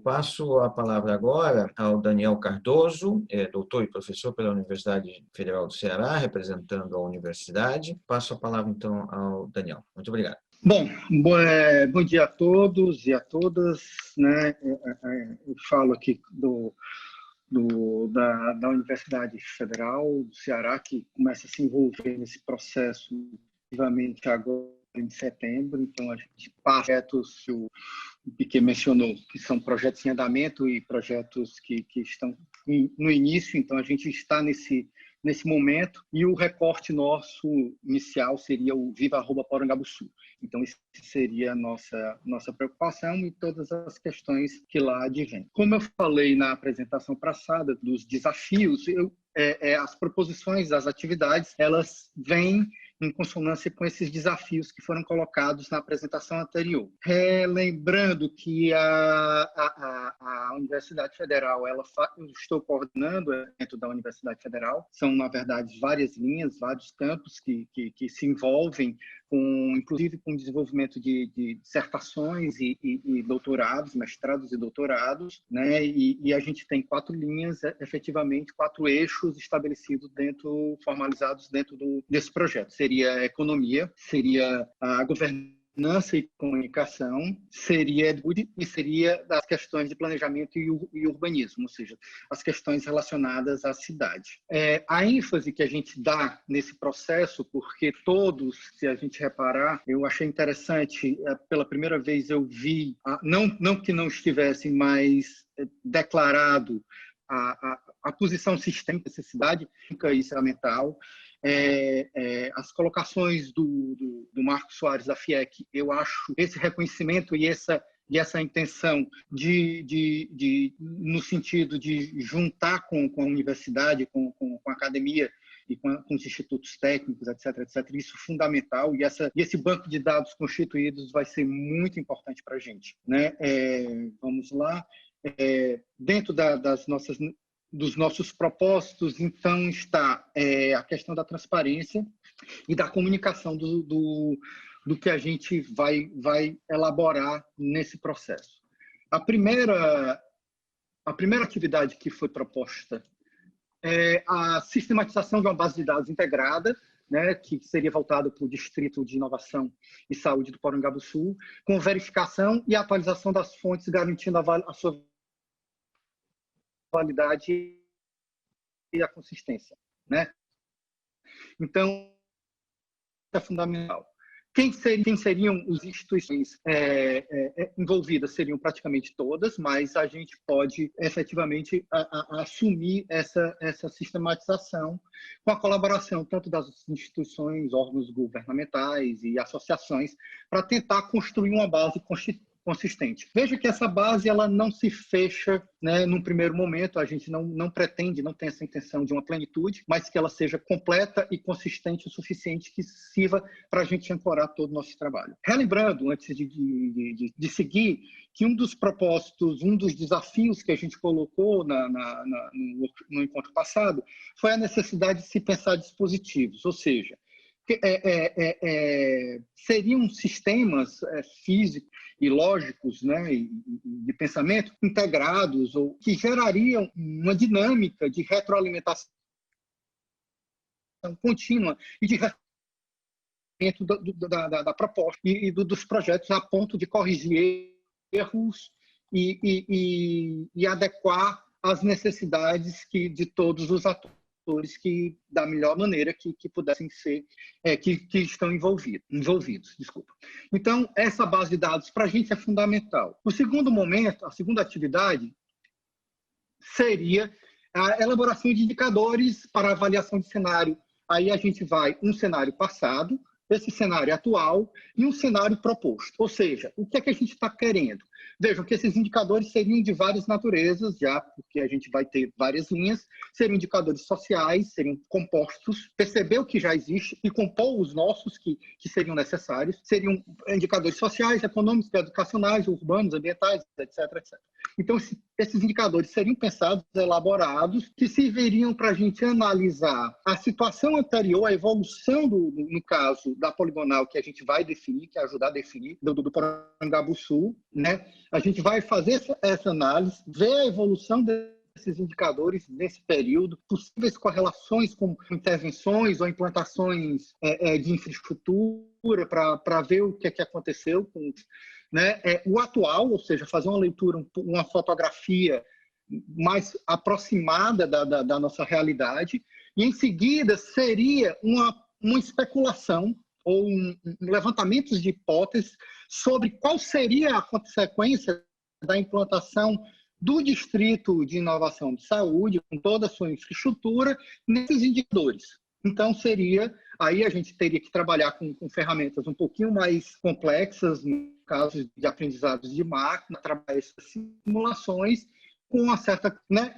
passo a palavra agora ao Daniel Cardoso, doutor e professor pela Universidade Federal do Ceará, representando a universidade. Passo a palavra, então, ao Daniel. Muito obrigado. Bom dia a todos e a todas, né? Eu falo aqui da Universidade Federal do Ceará, que começa a se envolver nesse processo ativamente agora em setembro. Então, a gente projetos que o Piquet mencionou, que são projetos em andamento e projetos que estão no início. Então, a gente está nesse momento, e o recorte nosso inicial seria o Viva Porangabuçu. Então, isso seria a nossa preocupação e todas as questões que lá advêm. Como eu falei na apresentação passada dos desafios, as proposições, as atividades, elas vêm em consonância com esses desafios que foram colocados na apresentação anterior. Lembrando que a Universidade Federal, eu estou coordenando dentro da Universidade Federal, são, na verdade, várias linhas, vários campos que se envolvem, inclusive com o desenvolvimento de dissertações e doutorados, mestrados e doutorados, né? E a gente tem 4 linhas, efetivamente, 4 eixos estabelecidos formalizados dentro desse projeto. Seria a economia, seria a governança e comunicação, seria e seria as questões de planejamento e urbanismo, ou seja, as questões relacionadas à cidade. A ênfase que a gente dá nesse processo, porque todos, se a gente reparar, eu achei interessante, pela primeira vez eu vi, não que não estivesse, mas declarado a posição sistêmica dessa cidade, isso é fundamental. As colocações do Marcos Soares da FIEC, eu acho esse reconhecimento e essa intenção no sentido de juntar com a universidade, com a academia e com os institutos técnicos, etc., isso é fundamental, e esse banco de dados constituídos vai ser muito importante para a gente, né? Vamos lá. Dentro dos nossos propósitos, então, está a questão da transparência e da comunicação do que a gente vai elaborar nesse processo. A primeira atividade que foi proposta é a sistematização de uma base de dados integrada, né, que seria voltada para o Distrito de Inovação e Saúde do Porangabuçu, com verificação e atualização das fontes, garantindo a sua validade e a consistência, né? Então, é fundamental. Quem seriam as instituições envolvidas? Seriam praticamente todas, mas a gente pode efetivamente assumir essa sistematização com a colaboração tanto das instituições, órgãos governamentais e associações, para tentar construir uma base consistente. Veja que essa base ela não se fecha, né, num primeiro momento. A gente não pretende, não tem essa intenção de uma plenitude, mas que ela seja completa e consistente o suficiente que sirva para a gente ancorar todo o nosso trabalho. Relembrando, antes de seguir, que um dos propósitos, um dos desafios que a gente colocou no encontro passado foi a necessidade de se pensar dispositivos, ou seja, seriam sistemas físicos e lógicos, né, de pensamento integrados, ou que gerariam uma dinâmica de retroalimentação contínua e de da proposta e dos projetos, a ponto de corrigir erros e adequar as necessidades de todos os atores, da melhor maneira que pudessem ser, que estão envolvidos. Desculpa. Então, essa base de dados para a gente é fundamental. O segundo momento, a segunda atividade, seria a elaboração de indicadores para avaliação de cenário. Aí a gente vai um cenário passado, esse cenário atual e um cenário proposto. Ou seja, o que é que a gente está querendo? Vejam que esses indicadores seriam de várias naturezas, já porque a gente vai ter várias linhas, seriam indicadores sociais, seriam compostos, perceber o que já existe e compor os nossos que seriam necessários, seriam indicadores sociais, econômicos, educacionais, urbanos, ambientais, etc., etc. Então, esses indicadores seriam pensados, elaborados, que serviriam para a gente analisar a situação anterior, a evolução, no caso, da poligonal que a gente vai definir, que é ajudar a definir, do Porangabuçu, né? A gente vai fazer essa análise, ver a evolução desses indicadores nesse período, possíveis correlações com intervenções ou implantações de infraestrutura para ver o que é que aconteceu com, né, o atual, ou seja, fazer uma leitura, uma fotografia mais aproximada da nossa realidade, e em seguida seria uma especulação ou um levantamento de hipóteses sobre qual seria a consequência da implantação do Distrito de Inovação de Saúde, com toda a sua infraestrutura, nesses indicadores. Então, aí a gente teria que trabalhar com ferramentas um pouquinho mais complexas, no caso de aprendizados de máquina, trabalhar essas simulações com uma certa, né,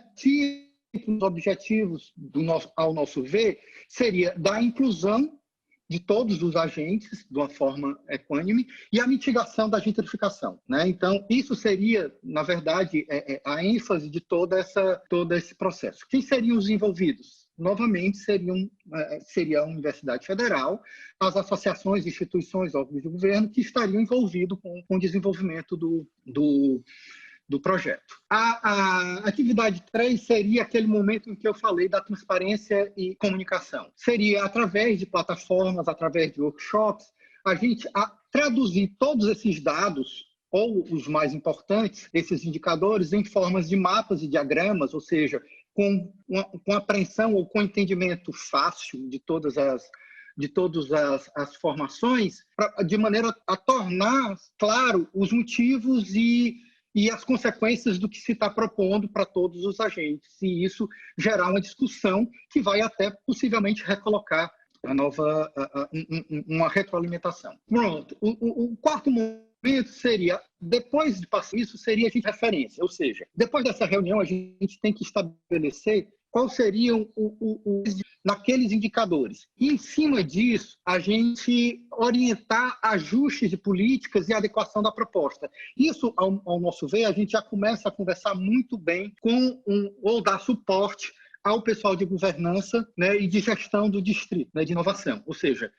os objetivos ao nosso ver, seria da inclusão de todos os agentes, de uma forma equânime, e a mitigação da gentrificação, né? Então, isso seria, na verdade, a ênfase de todo esse processo. Quem seriam os envolvidos? Novamente, seria a Universidade Federal, as associações, instituições, órgãos de governo que estariam envolvidos com o desenvolvimento do projeto. A atividade 3 seria aquele momento em que eu falei da transparência e comunicação. Seria através de plataformas, através de workshops, a gente traduzir todos esses dados, ou os mais importantes, esses indicadores, em formas de mapas e diagramas, ou seja, com apreensão ou com entendimento fácil de todas as formações, de maneira a tornar claro os motivos e as consequências do que se está propondo para todos os agentes, e isso gerar uma discussão que vai até possivelmente recolocar uma retroalimentação. Pronto. O quarto momento seria, depois de passar isso, seria a gente referência, ou seja, depois dessa reunião a gente tem que estabelecer quais seriam naqueles indicadores. E, em cima disso, a gente orientar ajustes de políticas e adequação da proposta. Isso, ao nosso ver, a gente já começa a conversar muito bem ou dar suporte ao pessoal de governança, né, e de gestão do distrito, né, de inovação. Ou seja,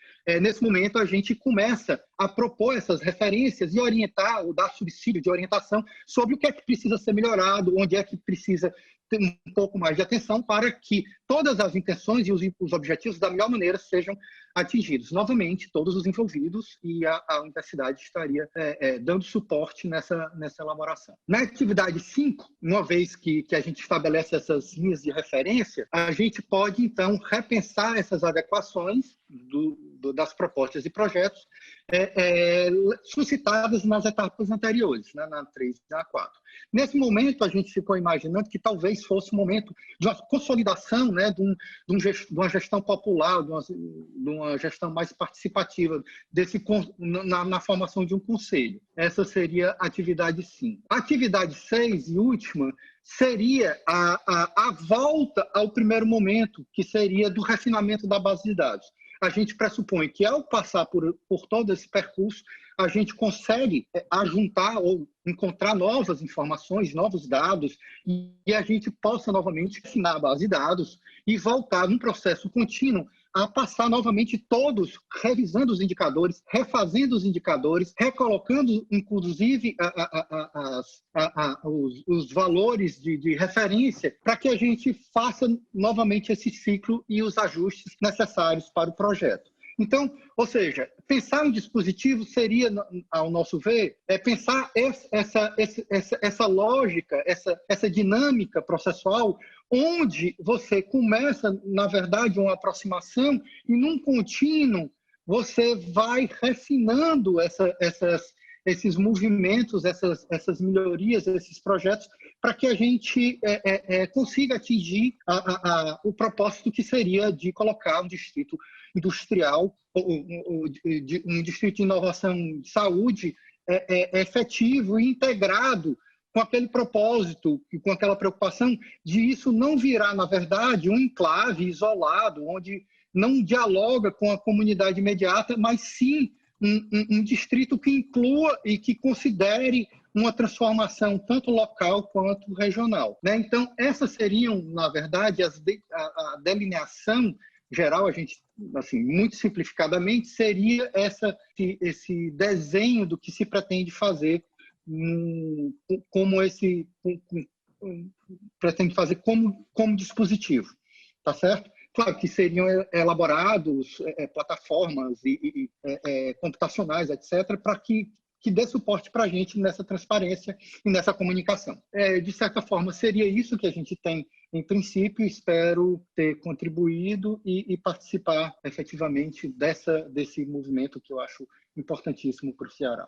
nesse momento a gente começa a propor essas referências e orientar, ou dar subsídio de orientação sobre o que é que precisa ser melhorado, onde é que precisa ter um pouco mais de atenção para que todas as intenções e os objetivos da melhor maneira sejam atingidos. Novamente, todos os envolvidos e a universidade estaria dando suporte nessa elaboração. Na atividade 5, uma vez que a gente estabelece essas linhas de referência, a gente pode, então, repensar essas adequações das propostas e projetos suscitadas nas etapas anteriores, né, na 3 e na 4. Nesse momento, a gente ficou imaginando que talvez fosse um momento de uma consolidação, né, de uma gestão popular, de uma gestão mais participativa na formação de um conselho. Essa seria a atividade 5. A atividade 6 e última seria a volta ao primeiro momento, que seria do refinamento da base de dados. A gente pressupõe que, ao passar por todo esse percurso, a gente consegue ajuntar ou encontrar novas informações, novos dados, e a gente possa novamente afinar a base de dados e voltar num processo contínuo a passar novamente todos, revisando os indicadores, refazendo os indicadores, recolocando, inclusive, os valores de referência, para que a gente faça novamente esse ciclo e os ajustes necessários para o projeto. Então, ou seja, pensar em dispositivo seria, ao nosso ver, pensar essa lógica, essa dinâmica processual, onde você começa, na verdade, uma aproximação e, num contínuo, você vai refinando esses movimentos, essas melhorias, esses projetos, para que a gente consiga atingir o propósito que seria de colocar um distrito industrial, um distrito de inovação de saúde efetivo e integrado com aquele propósito e com aquela preocupação de isso não virar, na verdade, um enclave isolado, onde não dialoga com a comunidade imediata, mas sim um distrito que inclua e que considere uma transformação tanto local quanto regional, né? Então, essas seriam, na verdade, a delineação geral, a gente, assim, muito simplificadamente, seria esse desenho do que se pretende fazer como pretende fazer como dispositivo, tá certo? Claro que seriam elaborados plataformas e computacionais, etc., para que dê suporte para a gente nessa transparência e nessa comunicação. De certa forma, seria isso que a gente tem em princípio. Espero ter contribuído e participar efetivamente desse movimento que eu acho importantíssimo para o Ceará.